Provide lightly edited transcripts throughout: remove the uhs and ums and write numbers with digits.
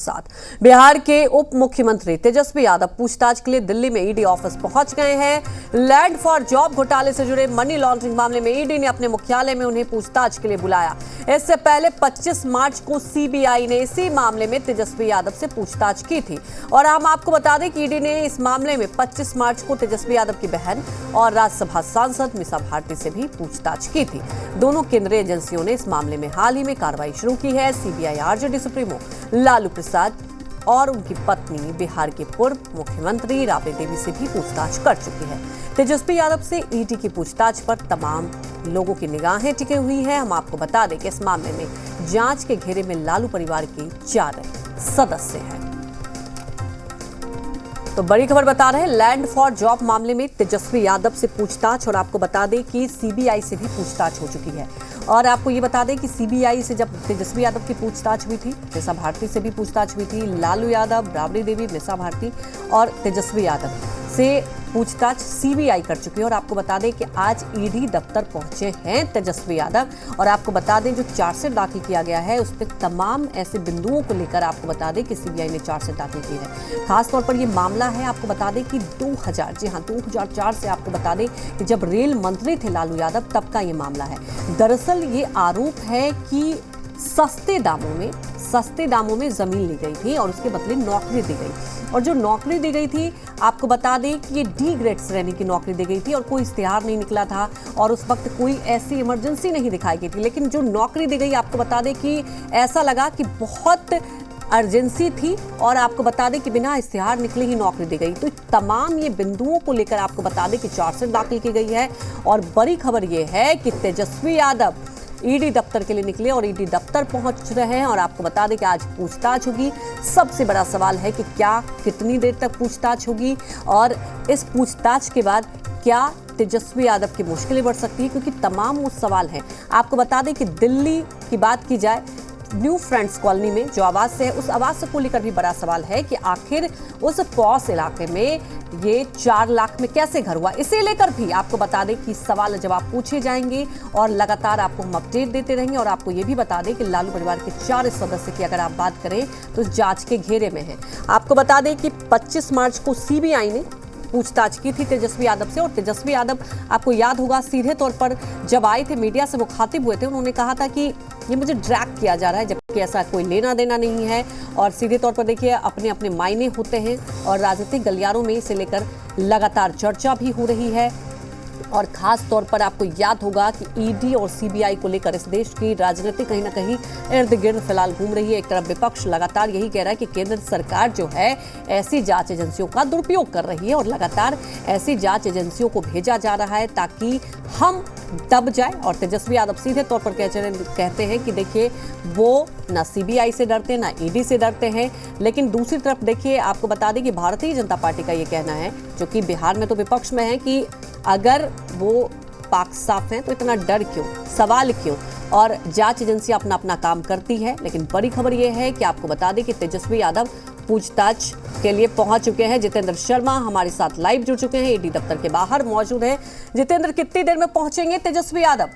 साथ बिहार के उप मुख्यमंत्री तेजस्वी यादव पूछताछ के लिए दिल्ली में ईडी ऑफिस पहुंच गए हैं। लैंड फॉर जॉब घोटाले से जुड़े मनी लॉन्ड्रिंग मामले में ईडी ने अपने मुख्यालय में उन्हें पूछताछ के लिए बुलाया। इससे पहले 25 मार्च को सीबीआई ने इसी मामले में तेजस्वी यादव से पूछताछ की थी और हम आपको बता दें कि ईडी ने इस मामले में 25 मार्च को तेजस्वी यादव की बहन और राज्यसभा सांसद मीसा भारती से भी पूछताछ की थी। दोनों केंद्रीय एजेंसियों ने इस मामले में हाल ही में कार्रवाई शुरू की है। CBI RJD supremo Lalu Prasad और उनकी पत्नी बिहार के पूर्व मुख्यमंत्री राबड़ी देवी से भी पूछताछ कर चुकी है। तेजस्वी यादव से ईडी की पूछताछ पर तमाम लोगों की निगाहें टिकी हुई हैं। हम आपको बता दें कि इस मामले में जांच के घेरे में लालू परिवार के 4 सदस्य हैं। तो बड़ी खबर बता रहे हैं, लैंड फॉर जॉब मामले में तेजस्वी यादव से पूछताछ और आपको बता दें कि सीबीआई से भी पूछताछ हो चुकी है। और आपको ये बता दें कि सीबीआई से जब तेजस्वी यादव की पूछताछ हुई थी, मीसा भारती से भी पूछताछ हुई थी। लालू यादव, राबड़ी देवी, मीसा भारती और तेजस्वी यादव से पूछताछ सीबीआई कर चुकी है। और आपको बता दें कि आज ईडी दफ्तर पहुंचे हैं तेजस्वी यादव और आपको बता दें जो चार्जशीट दाखिल किया गया है उस पर तमाम ऐसे बिंदुओं को लेकर आपको बता दें कि सीबीआई ने चार्जशीट दाखिल की है। खासतौर पर ये मामला है, आपको बता दें कि 2004 से आपको बता दें कि जब रेल मंत्री थे लालू यादव तब का ये मामला है। दरअसल ये आरोप है कि सस्ते दामों में जमीन ली गई थी और उसके बदले नौकरी दी गई और जो नौकरी दी गई थी आपको बता दें कि ये डी ग्रेड श्रेणी की नौकरी दी गई थी और कोई इश्तिहार नहीं निकला था और उस वक्त कोई ऐसी इमरजेंसी नहीं दिखाई गई थी। लेकिन जो नौकरी दी गई आपको बता दें कि ऐसा लगा कि बहुत अर्जेंसी थी और आपको बता दें कि बिना इश्तिहार निकले ही नौकरी दी गई। तो तमाम ये बिंदुओं को लेकर आपको बता दें कि चार्जशीट दाखिल की गई है। और बड़ी खबर ये है कि तेजस्वी यादव ईडी दफ्तर के लिए निकले और ईडी दफ्तर पहुंच रहे हैं और आपको बता दें कि आज पूछताछ होगी। सबसे बड़ा सवाल है कि कितनी देर तक पूछताछ होगी और इस पूछताछ के बाद क्या तेजस्वी यादव की मुश्किलें बढ़ सकती है, क्योंकि तमाम वो सवाल हैं। आपको बता दें कि दिल्ली की बात की जाए, न्यू फ्रेंड्स कॉलोनी में जो आवास है उस आवास को लेकर भी बड़ा सवाल है कि आखिर उस पॉस इलाके में ये 4 लाख में कैसे घर हुआ। इसे लेकर भी आपको बता दें कि सवाल जवाब पूछे जाएंगे और लगातार आपको हम अपडेट देते रहेंगे। और आपको ये भी बता दें कि लालू परिवार के 4 सदस्य की अगर आप बात करें तो जांच के घेरे में है। आपको बता दें कि 25 मार्च को सीबीआई ने पूछताछ की थी तेजस्वी यादव से और तेजस्वी यादव आपको याद होगा सीधे तौर पर जब आए थे मीडिया से मुखातिब हुए थे, उन्होंने कहा था कि ये मुझे ड्रैग किया जा रहा है, जबकि ऐसा कोई लेना देना नहीं है। और सीधे तौर पर देखिए अपने अपने मायने होते हैं और राजनीतिक गलियारों में इसे लेकर लगातार चर्चा भी हो रही है। और खास तौर पर आपको याद होगा कि ईडी और सीबीआई को लेकर इस देश की राजनीति कहीं ना कहीं इर्द गिर्द फिलहाल घूम रही है। एक तरफ विपक्ष लगातार यही कह रहा है कि केंद्र सरकार जो है ऐसी जांच एजेंसियों का दुरुपयोग कर रही है और लगातार ऐसी जांच एजेंसियों को भेजा जा रहा है ताकि हम दब जाए। और तेजस्वी यादव सीधे तौर पर कहते हैं कि देखिए वो ना सीबीआई से डरते ना ईडी से डरते हैं। लेकिन दूसरी तरफ देखिए आपको बता दें कि भारतीय जनता पार्टी का ये कहना है, जो कि बिहार में तो विपक्ष में है, कि अगर वो पाक साफ हैं तो इतना डर क्यों, सवाल क्यों। और जांच एजेंसी अपना अपना काम करती है। लेकिन बड़ी खबर यह है कि आपको बता दें कि तेजस्वी यादव पूछताछ के लिए पहुंच चुके हैं। जितेंद्र शर्मा हमारे साथ लाइव जुड़ चुके हैं, ईडी दफ्तर के बाहर मौजूद हैं। जितेंद्र, कितनी देर में पहुंचेंगे तेजस्वी यादव?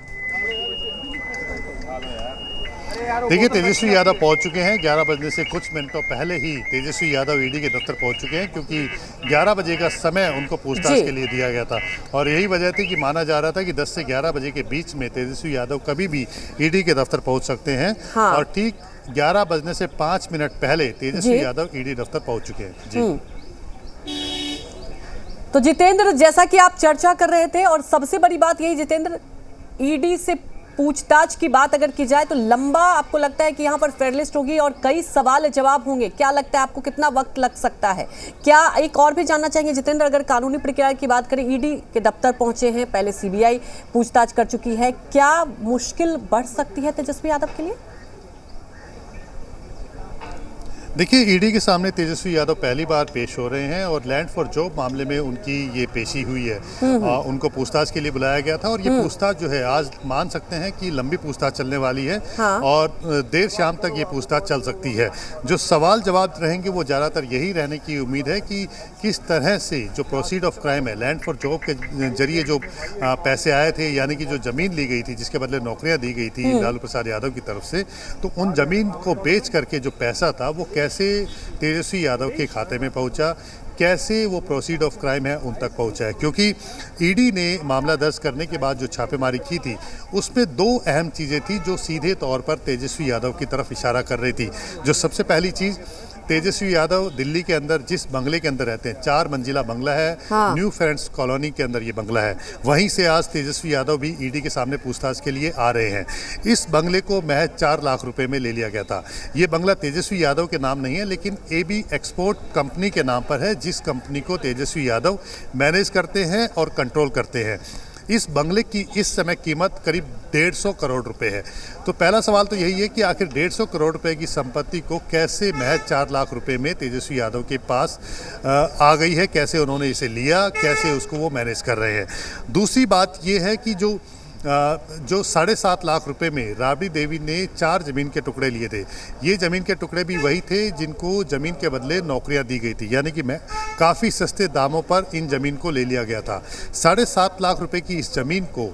देखिए तेजस्वी यादव पहुंच चुके हैं। 11 बजने से कुछ मिनटों पहले ही तेजस्वी यादव ईडी के दफ्तर पहुंच चुके हैं, क्योंकि 11 बजे का समय उनको पूछताछ के लिए दिया गया था। और यही वजह थी कि माना जा रहा था कि 10 से 11 बजे के बीच में तेजस्वी यादव कभी भी ईडी के दफ्तर पहुंच सकते हैं। हाँ। और ठीक 11 बजने से 5 मिनट पहले तेजस्वी यादव ईडी दफ्तर पहुंच चुके हैं। जी तो जितेंद्र, जैसा कि आप चर्चा कर रहे थे और सबसे बड़ी बात यही जितेंद्र, ईडी से पूछताछ की बात अगर की जाए तो लंबा आपको लगता है कि यहाँ पर फेयरलिस्ट होगी और कई सवाल जवाब होंगे। क्या लगता है आपको कितना वक्त लग सकता है? क्या एक और भी जानना चाहेंगे जितेंद्र, अगर कानूनी प्रक्रिया की बात करें, ईडी के दफ्तर पहुंचे हैं, पहले सीबीआई पूछताछ कर चुकी है, क्या मुश्किल बढ़ सकती है तेजस्वी यादव के लिए? देखिए ईडी के सामने तेजस्वी यादव पहली बार पेश हो रहे हैं और लैंड फॉर जॉब मामले में उनकी ये पेशी हुई है। उनको पूछताछ के लिए बुलाया गया था और ये पूछताछ जो है आज मान सकते हैं कि लंबी पूछताछ चलने वाली है। हाँ। और देर शाम तक ये पूछताछ चल सकती है। जो सवाल जवाब रहेंगे वो ज़्यादातर यही रहने की उम्मीद है कि किस तरह से जो प्रोसीड ऑफ क्राइम है, लैंड फॉर जॉब के जरिए जो पैसे आए थे, यानी कि जो ज़मीन ली गई थी जिसके बदले नौकरियाँ दी गई थी लालू प्रसाद यादव की तरफ से, तो उन ज़मीन को बेच करके जो पैसा था वो कैसे तेजस्वी यादव के खाते में पहुंचा, कैसे वो प्रोसीड ऑफ क्राइम है उन तक पहुंचा है। क्योंकि ईडी ने मामला दर्ज करने के बाद जो छापेमारी की थी उसमें दो अहम चीज़ें थी जो सीधे तौर पर तेजस्वी यादव की तरफ इशारा कर रही थी। जो सबसे पहली चीज़, तेजस्वी यादव दिल्ली के अंदर जिस बंगले के अंदर रहते हैं, 4 मंजिला बंगला है, न्यू फ्रेंड्स कॉलोनी के अंदर ये बंगला है, वहीं से आज तेजस्वी यादव भी ईडी के सामने पूछताछ के लिए आ रहे हैं। इस बंगले को महज 4 लाख रुपए में ले लिया गया था। ये बंगला तेजस्वी यादव के नाम नहीं है, लेकिन AB एक्सपोर्ट कंपनी के नाम पर है, जिस कंपनी को तेजस्वी यादव मैनेज करते हैं और कंट्रोल करते हैं। इस बंगले की इस समय कीमत करीब 150 करोड़ रुपए है। तो पहला सवाल तो यही है कि आखिर 150 करोड़ रुपए की संपत्ति को कैसे महज 4 लाख रुपए में तेजस्वी यादव के पास आ गई है, कैसे उन्होंने इसे लिया, कैसे उसको वो मैनेज कर रहे हैं। दूसरी बात ये है कि जो 7.5 लाख रुपए में राबड़ी देवी ने 4 ज़मीन के टुकड़े लिए थे, ये ज़मीन के टुकड़े भी वही थे जिनको ज़मीन के बदले नौकरियां दी गई थी, यानी कि मैं काफ़ी सस्ते दामों पर इन ज़मीन को ले लिया गया था। 7.5 लाख रुपए की इस ज़मीन को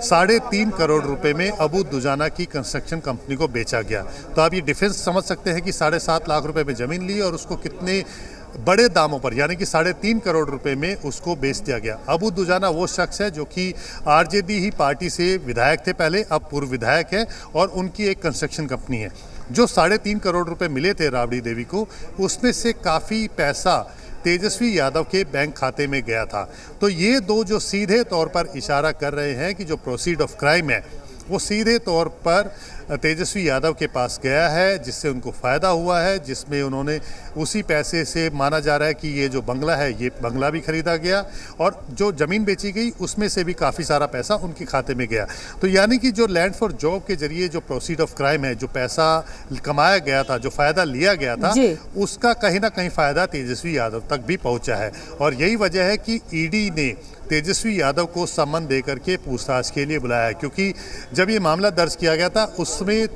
3.5 करोड़ रुपए में अबू दुजाना की कंस्ट्रक्शन कंपनी को बेचा गया। तो आप ये डिफरेंस समझ सकते हैं कि 7.5 लाख रुपए में ज़मीन ली और उसको कितने बड़े दामों पर, यानी कि 3.5 करोड़ रुपए में उसको बेच दिया गया। अबू दुजाना वो शख्स है जो कि आरजेडी ही पार्टी से विधायक थे पहले, अब पूर्व विधायक है, और उनकी एक कंस्ट्रक्शन कंपनी है। जो 3.5 करोड़ रुपए मिले थे राबड़ी देवी को, उसमें से काफ़ी पैसा तेजस्वी यादव के बैंक खाते में गया था। तो ये दो जो सीधे तौर पर इशारा कर रहे हैं कि जो प्रोसीड ऑफ क्राइम है वो सीधे तौर पर तेजस्वी यादव के पास गया है, जिससे उनको फ़ायदा हुआ है, जिसमें उन्होंने उसी पैसे से, माना जा रहा है कि ये जो बंगला है ये बंगला भी खरीदा गया और जो ज़मीन बेची गई उसमें से भी काफ़ी सारा पैसा उनके खाते में गया। तो यानी कि जो लैंड फॉर जॉब के जरिए जो प्रोसीड ऑफ क्राइम है, जो पैसा कमाया गया था, जो फ़ायदा लिया गया था, उसका कहीं ना कहीं फ़ायदा तेजस्वी यादव तक भी पहुँचा है। और यही वजह है कि ईडी ने तेजस्वी यादव को सम्मन देकर के पूछताछ के लिए बुलाया है। क्योंकि जब ये मामला दर्ज किया गया था उसमें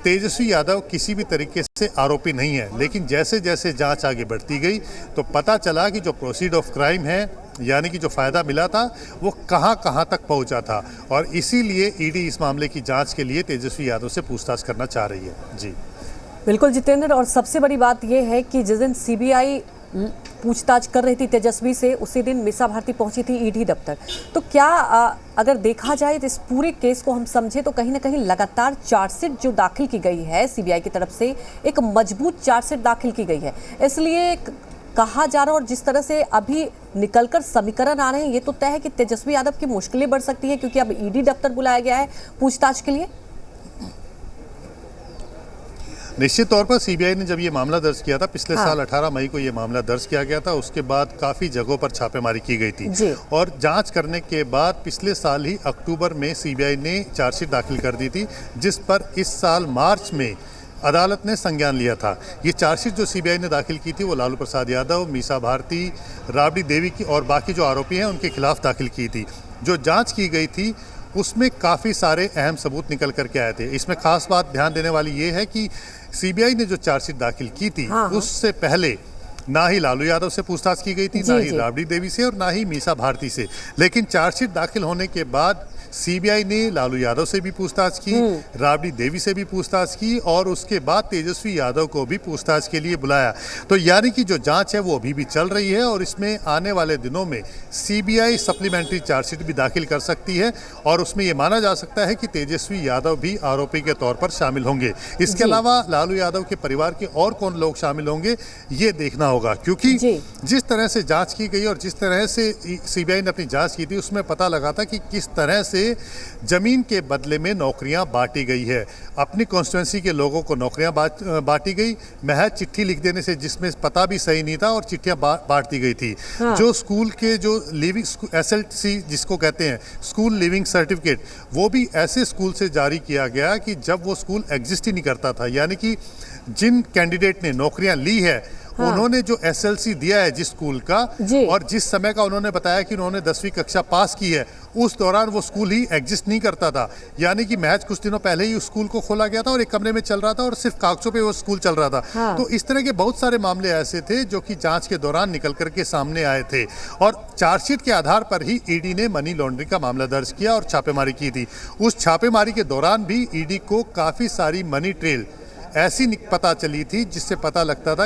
तेजस्वी यादव किसी भी तरीके से आरोपी नहीं है, लेकिन जैसे जैसे जांच आगे बढ़ती गई तो पता चला कि जो प्रोसीड ऑफ क्राइम है, यानी कि जो फ़ायदा मिला था, वो कहां कहां तक पहुंचा था। और इसीलिए ईडी इस मामले की जांच के लिए तेजस्वी यादव से पूछताछ करना चाह रही है। जी बिल्कुल जितेंद्र, और सबसे बड़ी बात यह है कि जिस दिन सीबीआई पूछताछ कर रही थी तेजस्वी से, उसी दिन मीसा भारती पहुंची थी ईडी दफ्तर। तो क्या अगर देखा जाए तो इस पूरे केस को हम समझे तो कहीं ना कहीं लगातार चार्जशीट जो दाखिल की गई है सीबीआई की तरफ से, एक मजबूत चार्जशीट दाखिल की गई है, इसलिए कहा जा रहा है। और जिस तरह से अभी निकलकर समीकरण आ रहे हैं, ये तो तय है कि तेजस्वी यादव की मुश्किलें बढ़ सकती है, क्योंकि अब ईडी दफ्तर बुलाया गया है पूछताछ के लिए। निश्चित तौर पर सीबीआई ने जब ये मामला दर्ज किया था पिछले साल 18 मई को ये मामला दर्ज किया गया था, उसके बाद काफ़ी जगहों पर छापेमारी की गई थी और जांच करने के बाद पिछले साल ही अक्टूबर में सीबीआई ने चार्जशीट दाखिल कर दी थी, जिस पर इस साल मार्च में अदालत ने संज्ञान लिया था। ये चार्जशीट जो सीबीआई ने दाखिल की थी वो लालू प्रसाद यादव, मीसा भारती, राबड़ी देवी की और बाकी जो आरोपी हैं उनके खिलाफ दाखिल की थी। जो जाँच की गई थी उसमें काफ़ी सारे अहम सबूत निकल करके आए थे। इसमें खास बात ध्यान देने वाली ये है कि सीबीआई ने जो चार्जशीट दाखिल की थी उससे पहले ना ही लालू यादव से पूछताछ की गई थी, ना ही राबड़ी देवी से और ना ही मीसा भारती से। लेकिन चार्जशीट दाखिल होने के बाद सीबीआई ने लालू यादव से भी पूछताछ की, राबड़ी देवी से भी पूछताछ की और उसके बाद तेजस्वी यादव को भी पूछताछ के लिए बुलाया। तो यानी कि जो जांच है वो अभी भी चल रही है और इसमें आने वाले दिनों में सीबीआई सप्लीमेंट्री चार्जशीट भी दाखिल कर सकती है और उसमें ये माना जा सकता है कि तेजस्वी यादव भी आरोपी के तौर पर शामिल होंगे। इसके अलावा लालू यादव के परिवार के और कौन लोग शामिल होंगे ये देखना होगा, क्योंकि जिस तरह से जाँच की गई और जिस तरह से सीबीआई ने अपनी जाँच की थी उसमें पता लगा था कि किस तरह से जमीन के बदले में नौकरियां बांटी गई है। अपनी कॉन्स्टिट्यूएंसी के लोगों को नौकरियां बांटी गई महज चिट्ठी लिख देने से, जिसमें पता भी सही नहीं था और चिट्ठियां बांट दी गई थी। जो स्कूल के जो लिविंग SLC जिसको कहते हैं स्कूल लिविंग सर्टिफिकेट, वो भी ऐसे स्कूल से जारी किया गया कि जब वो स्कूल एग्जिस्ट ही नहीं करता था। यानी कि जिन कैंडिडेट ने नौकरियां ली है उन्होंने जो SLC दिया है जिस स्कूल का और जिस समय का उन्होंने बताया कि उन्होंने 10वीं कक्षा पास की है, उस दौरान वो स्कूल ही एग्जिस्ट नहीं करता था। यानी कि महज कुछ दिनों पहले ही उस स्कूल को खोला गया था और एक कमरे में चल रहा था और सिर्फ कागजों पे वो स्कूल चल रहा था। तो इस तरह के बहुत सारे मामले ऐसे थे जो कि जांच के दौरान निकल करके सामने आए थे और चार्जशीट के आधार पर ही ईडी ने मनी लॉन्ड्रिंग का मामला दर्ज किया और छापेमारी की थी। उस छापेमारी के दौरान भी ईडी को काफ़ी सारी मनी ट्रेल ऐसी पता चली थी जिससे पता लगता था